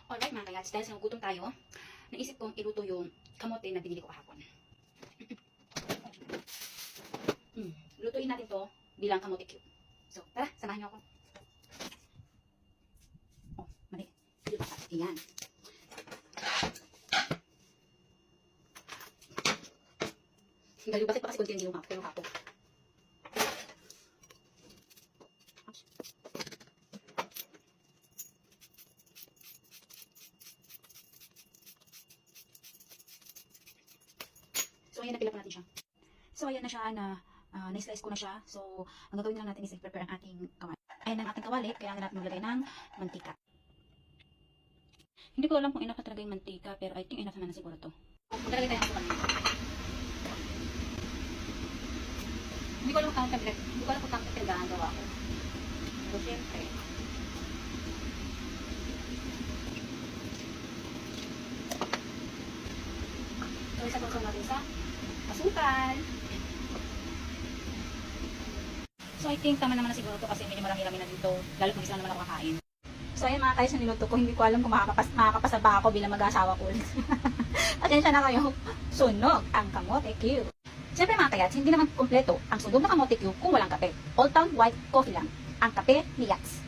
Alright mga kayats, dahil sinugutom tayo, naisip kong iluto yung kamote na binili ko kahapon. Lutuin natin to bilang kamote cube. So, tara, samahan niyo ako. Oh, mali. Ayan. Dahil bakit pa kasi kunti yung pero ako. So, ayan, napila pa natin siya. So, ayan na siya na na-slice ko na siya. So, ang gagawin na lang natin is i-prepare ang ating kawali. Ayan ang ating kawali, kaya natin maglagay ng mantika. Hindi ko alam kung enough na talaga yung mantika, pero I think enough naman na siguro to. Maglalagay tayo ng asukal nito. Hindi ko alam kung kang pinagawa ko. So, syempre. So, isa-tusaw natin sa asukal. So, I think tama naman na siguro to kasi medyo marami-rami na dito. Lalo kung isa naman ako kakain. So, ayan mga guys, yung niluto ko. Hindi ko alam kung makakapasa ba ako bilang mag-asawa ko. Atensya na kayo. Sunog ang kamote cube. Siyempre mga kayats, hindi naman kompleto ang sunog ng kamote cube kung walang kape. Old Town White Coffee lang ang kape ni Yats.